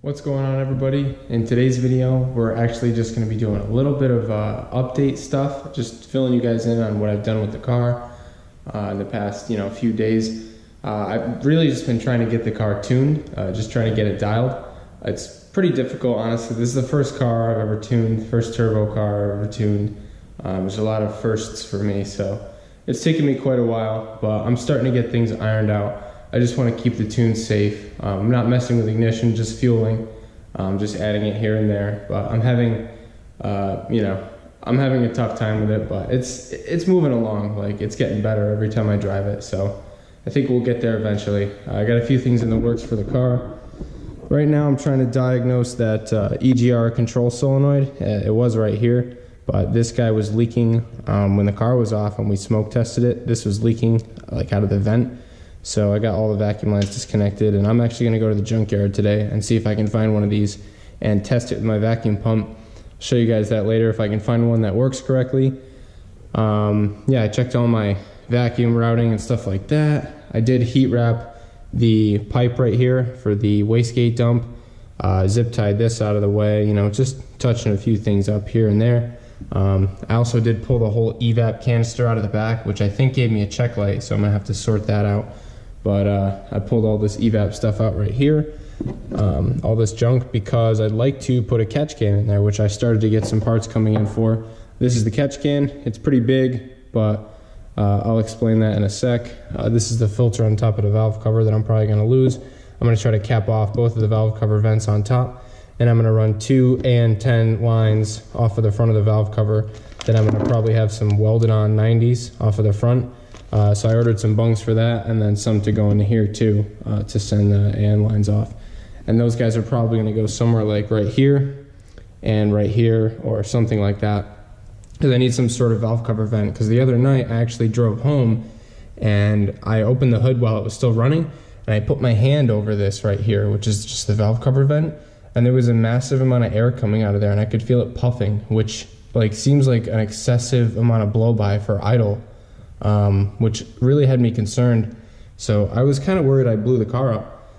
What's going on, everybody? In today's video, we're actually just going to be doing a little bit of update stuff, just filling you guys in on what I've done with the car in the past, few days. I've really just been trying to get the car tuned, just trying to get it dialed. It's pretty difficult, honestly. This is the first car I've ever tuned, first turbo car I've ever tuned. There's a lot of firsts for me, so it's taken me quite a while, but I'm starting to get things ironed out. I just want to keep the tune safe. I'm not messing with ignition, just fueling, just adding it here and there. But I'm having, I'm having a tough time with it, but it's moving along. Like, it's getting better every time I drive it. So I think we'll get there eventually. I got a few things in the works for the car. Right now I'm trying to diagnose that EGR control solenoid. It was right here, but this guy was leaking when the car was off and we smoke tested it. This was leaking like out of the vent. So I got all the vacuum lines disconnected, and I'm actually going to go to the junkyard today and see if I can find one of these and test it with my vacuum pump. I'll show you guys that later if I can find one that works correctly. Yeah, I checked all my vacuum routing and stuff like that. I did heat wrap the pipe right here for the wastegate dump. Zip tied this out of the way, just touching a few things up here and there. I also did pull the whole evap canister out of the back, which I think gave me a check light, so I'm gonna have to sort that out. But I pulled all this evap stuff out right here, all this junk, because I'd like to put a catch can in there, which I started to get some parts coming in for. This is the catch can. It's pretty big, but I'll explain that in a sec. This is the filter on top of the valve cover that I'm probably gonna lose. I'm gonna try to cap off both of the valve cover vents on top, and I'm gonna run 2 and 10 lines off of the front of the valve cover. Then I'm gonna probably have some welded on 90s off of the front. So I ordered some bungs for that, and then some to go into here too, to send the AN lines off. And those guys are probably gonna go somewhere like right here and right here or something like that, because I need some sort of valve cover vent. Because the other night I actually drove home and I opened the hood while it was still running, and I put my hand over this right here, which is just the valve cover vent, and there was a massive amount of air coming out of there, and I could feel it puffing, which seems like an excessive amount of blow-by for idle. Which really had me concerned. So I was kind of worried I blew the car up,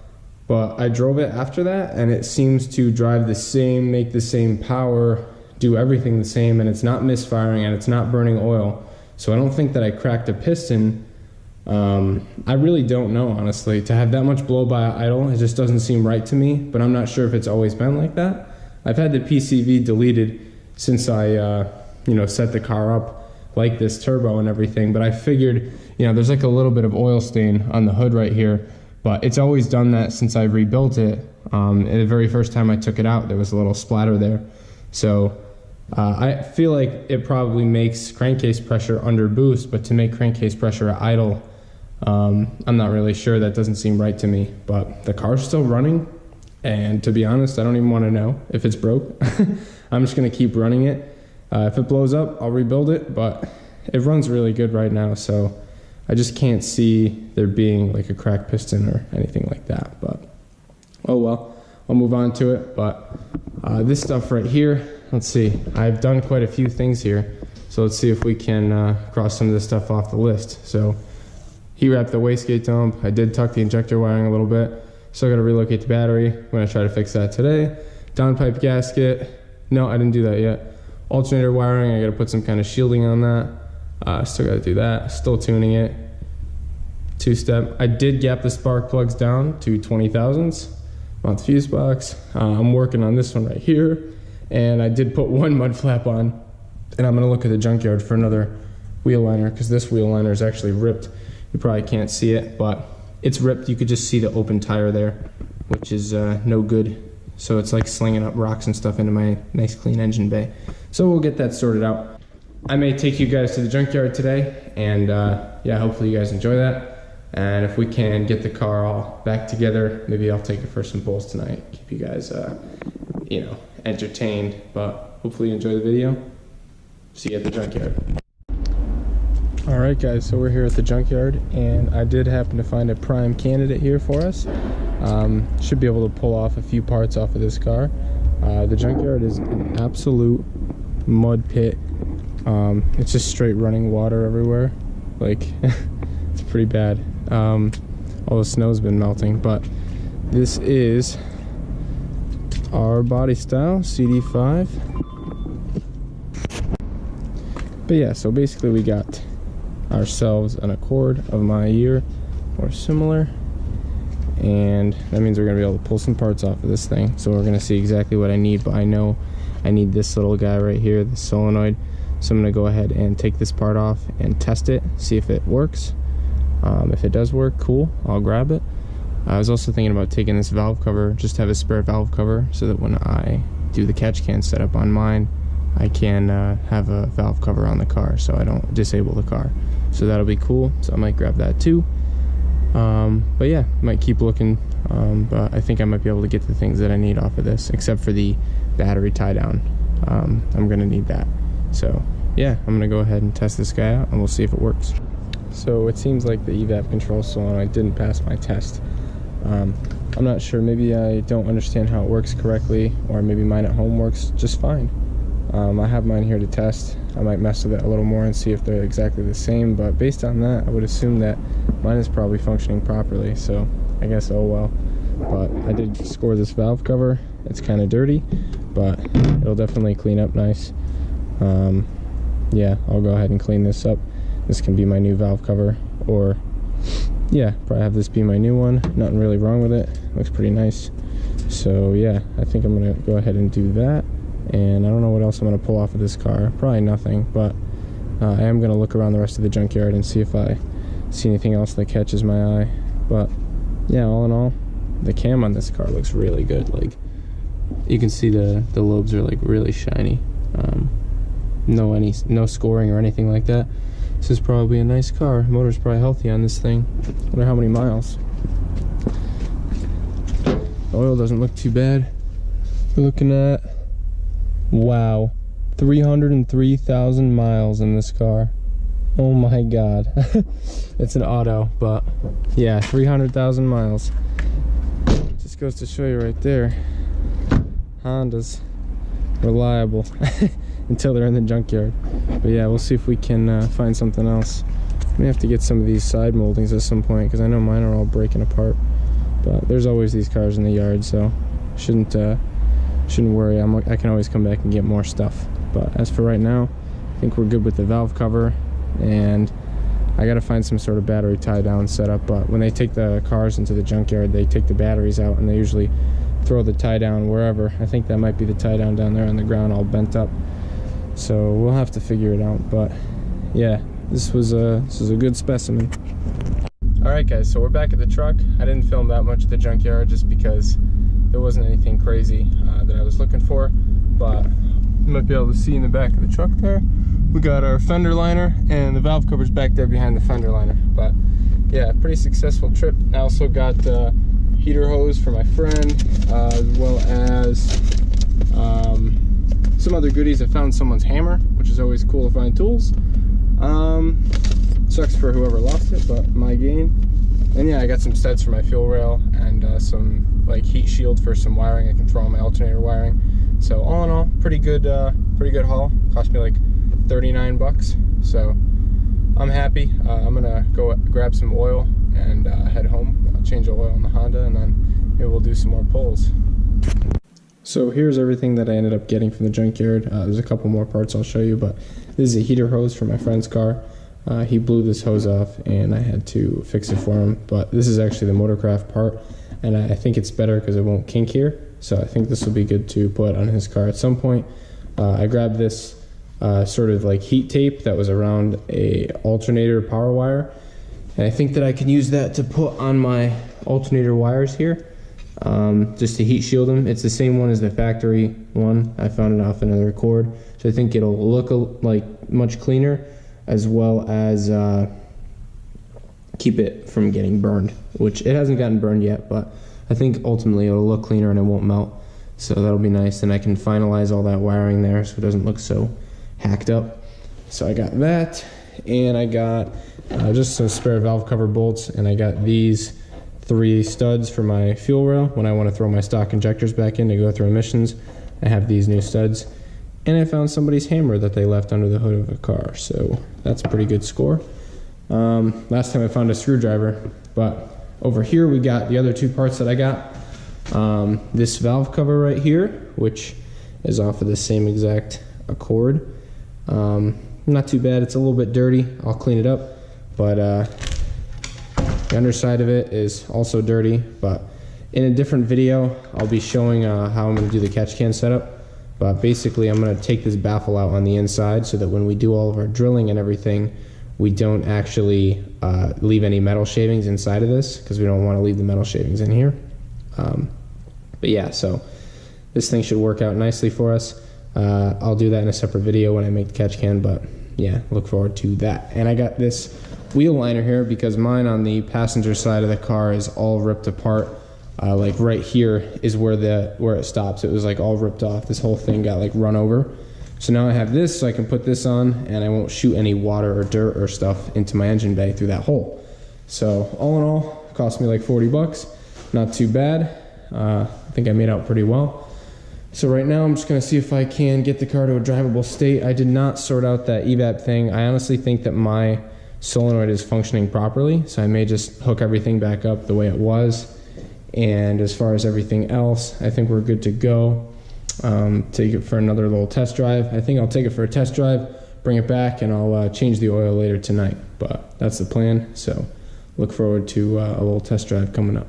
but I drove it after that, and it seems to drive the same, make the same power, do everything the same, and it's not misfiring and it's not burning oil. So I don't think that I cracked a piston. I really don't know, honestly. To have that much blow by idle, it just doesn't seem right to me, but I'm not sure if it's always been like that. I've had the PCV deleted since I set the car up like this turbo and everything, but I figured, there's like a little bit of oil stain on the hood right here, but it's always done that since I rebuilt it. The very first time I took it out, there was a little splatter there. So I feel like it probably makes crankcase pressure under boost, but to make crankcase pressure at idle, I'm not really sure. That doesn't seem right to me, but the car's still running, and to be honest, I don't even want to know if it's broke. I'm just gonna keep running it. If it blows up, I'll rebuild it, but it runs really good right now, so I just can't see there being like a cracked piston or anything like that. But oh well, I'll move on to it. But this stuff right here, let's see, I've done quite a few things here, so let's see if we can cross some of this stuff off the list. So heat wrapped the wastegate dump. I did tuck the injector wiring a little bit. Still got to relocate the battery. I'm going to try to fix that today. Downpipe gasket. No, I didn't do that yet. Alternator wiring, I gotta put some kind of shielding on that. Still gotta do that. Still tuning it. 2-step. I did gap the spark plugs down to 20 thousandths. Mount the fuse box. I'm working on this one right here. And I did put one mud flap on. And I'm gonna look at the junkyard for another wheel liner, because this wheel liner is actually ripped. You probably can't see it, but it's ripped. You could just see the open tire there, which is no good. So it's like slinging up rocks and stuff into my nice clean engine bay. So we'll get that sorted out. I may take you guys to the junkyard today, and yeah, hopefully you guys enjoy that. And if we can get the car all back together, maybe I'll take it for some pulls tonight. Keep you guys, entertained. But hopefully you enjoy the video. See you at the junkyard. All right, guys, so we're here at the junkyard, and I did happen to find a prime candidate here for us. Should be able to pull off a few parts off of this car. The junkyard is an absolute mud pit. It's just straight running water everywhere. Like, it's pretty bad. All the snow's been melting, but this is our body style, CD5. But yeah, so basically we got ourselves an Accord of my year or similar, and that means we're gonna be able to pull some parts off of this thing. So we're gonna see exactly what I need, but I know I need this little guy right here, the solenoid. So I'm gonna go ahead and take this part off and test it, see if it works. If it does work, cool, I'll grab it. I was also thinking about taking this valve cover, just to have a spare valve cover, so that when I do the catch can setup on mine, I can have a valve cover on the car so I don't disable the car. So that'll be cool, so I might grab that too. But yeah, might keep looking, but I think I might be able to get the things that I need off of this, except for the battery tie down. I'm gonna need that. So yeah, I'm gonna go ahead and test this guy out and we'll see if it works. So it seems like the evap control solenoid didn't pass my test. I'm not sure, maybe I don't understand how it works correctly, or maybe mine at home works just fine. I have mine here to test. I might mess with it a little more and see if they're exactly the same, but based on that, I would assume that mine is probably functioning properly, so I guess oh well. But I did score this valve cover. It's kind of dirty, but it'll definitely clean up nice. Yeah, I'll go ahead and clean this up. This can be my new valve cover, or yeah, probably have this be my new one. Nothing really wrong with it. Looks pretty nice. So yeah, I think I'm gonna go ahead and do that. And I don't know what else I'm gonna pull off of this car. Probably nothing, but I am gonna look around the rest of the junkyard and see if I see anything else that catches my eye. But yeah, all in all, the cam on this car looks really good. Like, you can see the lobes are like really shiny. No scoring or anything like that. This is probably a nice car. Motor's probably healthy on this thing. Wonder how many miles. Oil doesn't look too bad. We're looking at, wow, 303,000 miles in this car. Oh my god. It's an auto, but yeah, 300,000 miles. Just goes to show you right there, Honda's reliable until they're in the junkyard. But yeah, we'll see if we can find something else. May have to get some of these side moldings at some point, because I know mine are all breaking apart. But there's always these cars in the yard, so shouldn't worry. I can always come back and get more stuff. But as for right now, I think we're good with the valve cover, and I gotta find some sort of battery tie down setup. But when they take the cars into the junkyard, they take the batteries out and they usually throw the tie down wherever. I think that might be the tie down there on the ground, all bent up. So we'll have to figure it out. But yeah, this was a good specimen. All right, guys, so we're back at the truck. I didn't film that much at the junkyard just because there wasn't anything crazy that I was looking for. But you might be able to see in the back of the truck there, we got our fender liner, and the valve cover's back there behind the fender liner. But yeah, pretty successful trip. I also got heater hose for my friend, as well as some other goodies. I found someone's hammer, which is always cool to find tools. Sucks for whoever lost it, but my gain. And yeah, I got some studs for my fuel rail, and some like heat shield for some wiring I can throw on my alternator wiring. So all in all, pretty good haul. Cost me like 39 bucks. So I'm happy. I'm gonna go grab some oil and head home. I'll change the oil on the Honda, and then maybe we'll do some more pulls. So here's everything that I ended up getting from the junkyard. There's a couple more parts I'll show you, but this is a heater hose for my friend's car. He blew this hose off and I had to fix it for him, but this is actually the Motorcraft part, and I think it's better because it won't kink here, so I think this will be good to put on his car at some point. I grabbed this sort of like heat tape that was around a alternator power wire, and I think that I can use that to put on my alternator wires here, just to heat shield them. It's the same one as the factory one. I found it off another Accord, so I think it'll look like much cleaner, as well as keep it from getting burned, which it hasn't gotten burned yet, but I think ultimately it'll look cleaner and it won't melt, so that'll be nice. And I can finalize all that wiring there so it doesn't look so hacked up. So I got that, and I got just some spare valve cover bolts, and I got these 3 studs for my fuel rail when I want to throw my stock injectors back in to go through emissions. I have these new studs. And I found somebody's hammer that they left under the hood of a car, so that's a pretty good score. Last time I found a screwdriver, but over here we got the other 2 parts that I got. This valve cover right here, which is off of the same exact Accord. Not too bad. It's a little bit dirty. I'll clean it up, but the underside of it is also dirty. But in a different video, I'll be showing how I'm going to do the catch can setup. But basically, I'm going to take this baffle out on the inside so that when we do all of our drilling and everything, we don't actually leave any metal shavings inside of this, because we don't want to leave the metal shavings in here. But yeah, so this thing should work out nicely for us. I'll do that in a separate video when I make the catch can, but yeah, look forward to that. And I got this wheel liner here because mine on the passenger side of the car is all ripped apart. Like right here is where it stops. It was like all ripped off. This whole thing got like run over. So now I have this, so I can put this on and I won't shoot any water or dirt or stuff into my engine bay through that hole. So all in all, it cost me like 40 bucks. Not too bad. I think I made out pretty well. So right now I'm just gonna see if I can get the car to a drivable state. I did not sort out that evap thing. I honestly think that my solenoid is functioning properly, so I may just hook everything back up the way it was. And as far as everything else, I think we're good to go. Take it for another little test drive. I think I'll take it for a test drive, bring it back, and I'll change the oil later tonight. But that's the plan, so look forward to a little test drive coming up.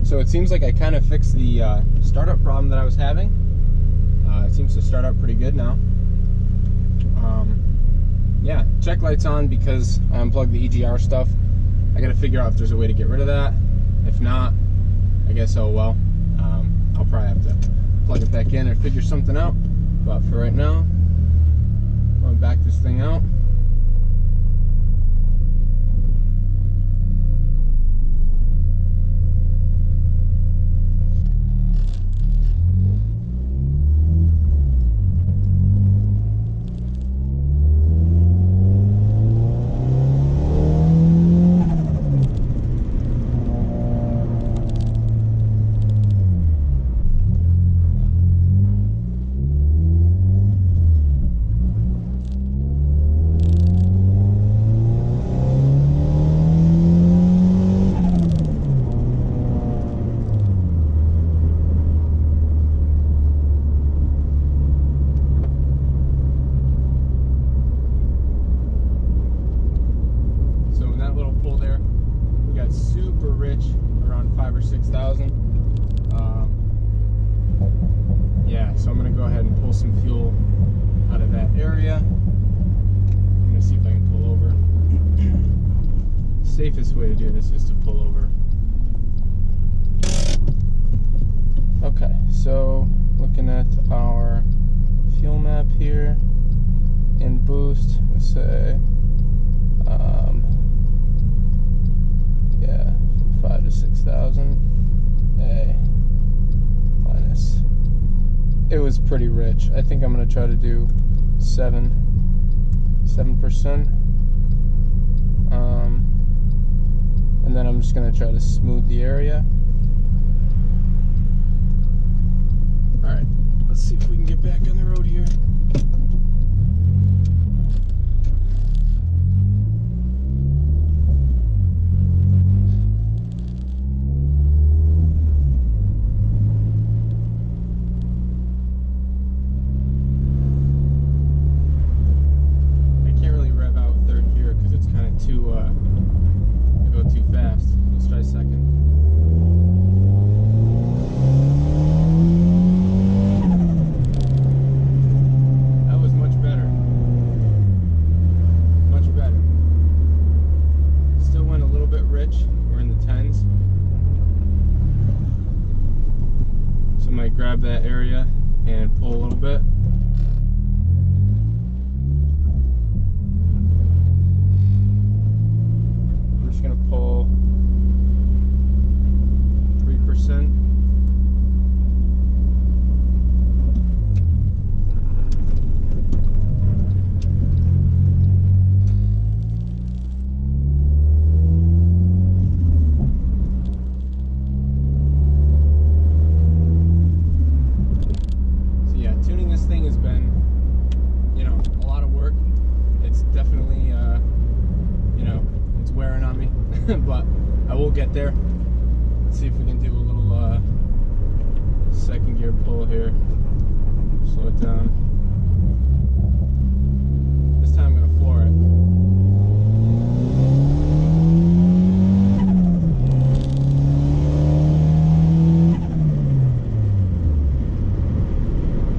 So it seems like I kind of fixed the startup problem that I was having. It seems to start up pretty good now. Yeah, check light's on because I unplugged the EGR stuff. I gotta figure out if there's a way to get rid of that. If not, I guess oh well. I'll probably have to plug it back in or figure something out. But for right now, I'm gonna back this thing out. Around 5,000 or 6,000. Yeah, so I'm gonna go ahead and pull some fuel out of that area. I'm gonna see if I can pull over. Safest way to do this is to pull over. Okay, so looking at our fuel map here in boost, let's say yeah, 5,000 to 6,000. A minus. It was pretty rich. I think I'm gonna try to do 7%. And then I'm just gonna try to smooth the area. All right, let's see if we can get back on the road here. but I will get there. Let's see if we can do a little second gear pull here. Slow it down. This time I'm going to floor it.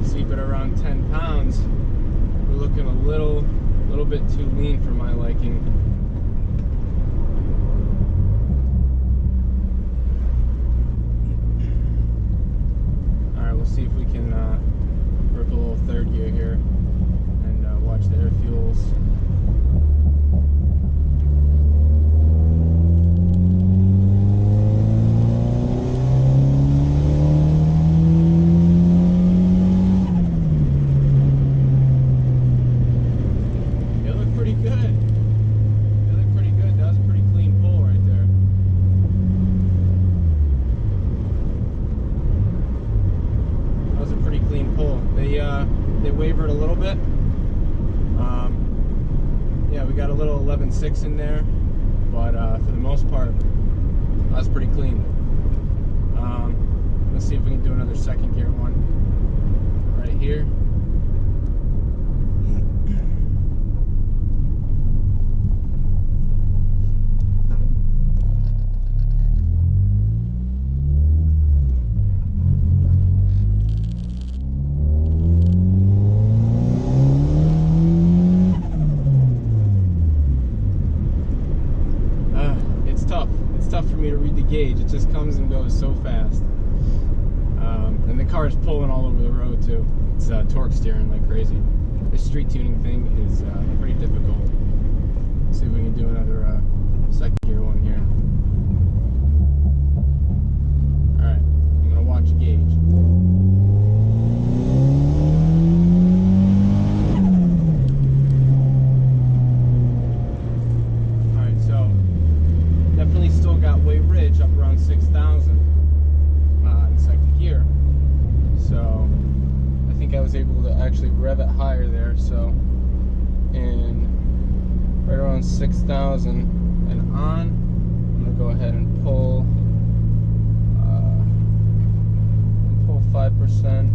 Sleep at around 10 pounds. We're looking a little bit too lean for my liking. Alright, we'll see if we can rip a little third gear here and watch the air fuels. They wavered a little bit. Yeah, we got a little 11.6 in there, but for the most part, that's pretty clean. Let's see if we can do another second gear one right here. It's tough for me to read the gauge. It just comes and goes so fast. And the car is pulling all over the road too. It's torque steering like crazy. This street tuning thing is pretty difficult. Let's see if we can do another second gear one here. Alright, I'm gonna watch gauge. Up around 6,000 in second gear, so I think I was able to actually rev it higher there. So in right around 6,000 and on, I'm gonna go ahead and pull 5%.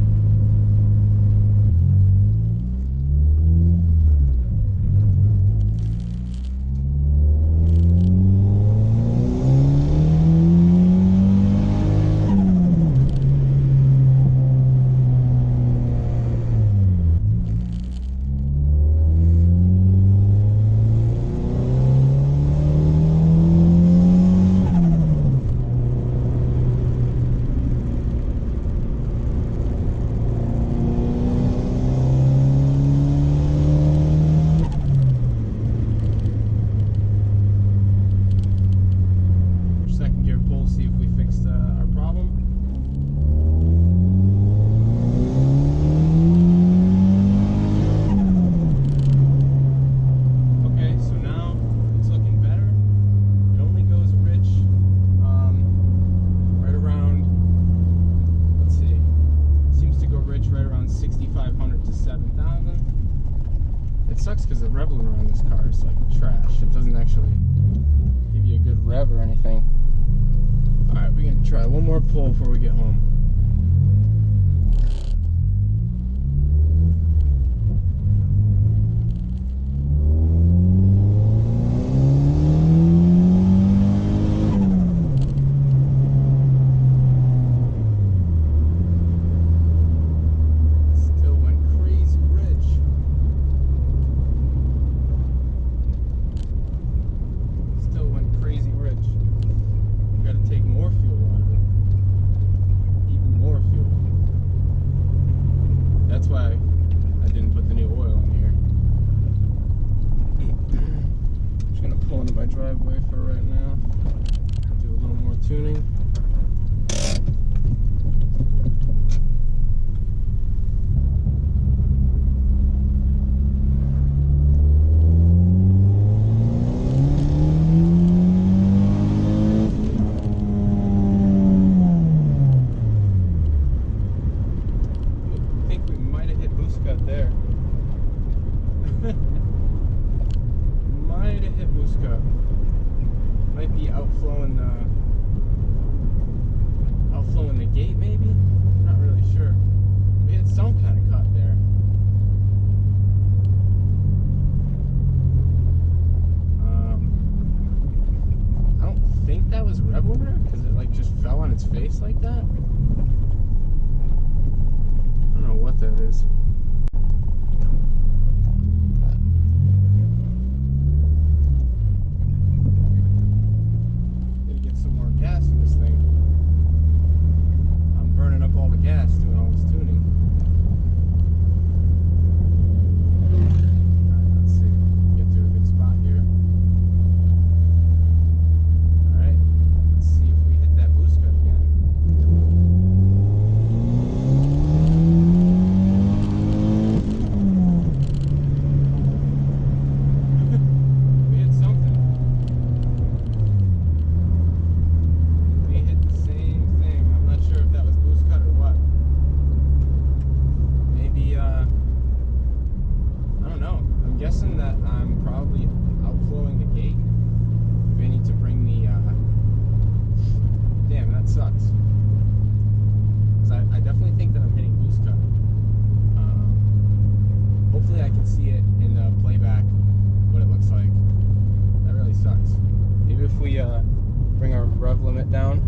See if we fixed our problem. Okay, so now it's looking better. It only goes rich right around, let's see, it seems to go rich right around 6,500 to 7,000. It sucks because the rev limiter on this car is like trash. It doesn't actually give you a good rev or anything. Alright, we're going to try one more pull before we get home. Still went crazy rich. Still went crazy rich. Got to take more fuel out of it. Even more fuel. That's why I didn't put the new oil in here. I'm just going to pull into my driveway for right now. Do a little more tuning. There. Might have hit boost cut. Might might be outflowing the gate, maybe? Not really sure. We had some kind of cut there. I don't think that was rev limiter, because it like just fell on its face like that. I don't know what that is. Need to get some more gas in this thing. I'm burning up all the gas doing all this tuning. Alright, let's see. Get to a good spot here. Alright, let's see if we hit that boost cut again. We hit something. We hit the same thing. I'm not sure if that was boost cut or what. Maybe, I don't know. I'm guessing that I'm probably outflowing the gate. Maybe I need to bring the, damn, that sucks. Because I definitely think that I'm hitting boost cut. Hopefully I can see it in the playback, what it looks like. That really sucks. Maybe if we bring our rev limit down.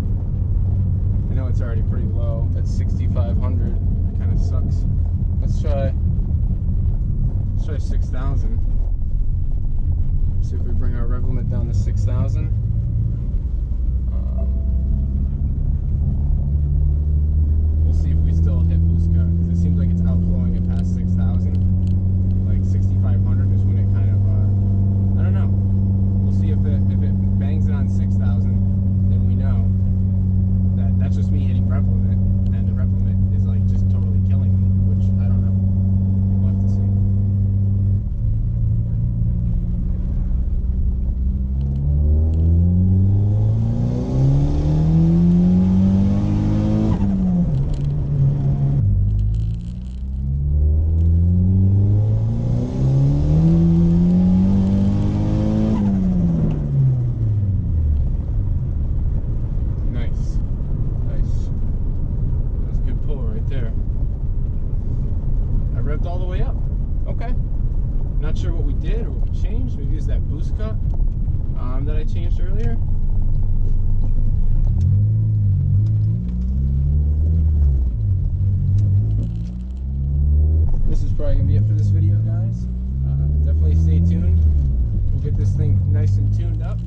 I know it's already pretty low. That's 6,500. That kind of sucks. Let's try 6,000. See if we bring our rev limit down to 6,000. We'll see if we still hit boost cut, because it seems like it's outflowing it past 6,000. Like 6,500 is when it kind of, I don't know. We'll see if it bangs it on 6,000, then we know that that's just me hitting rev limit, and the rev limit is like just totally killing me, which I don't know. We'll have to see. Nice. Nice. That was a good pull right there. I revved all the way up. Okay. Not sure what we did or what we changed. Maybe it's that boost cut that I changed earlier. This is probably going to be it for this video, guys. Definitely stay tuned. We'll get this thing nice and tuned up.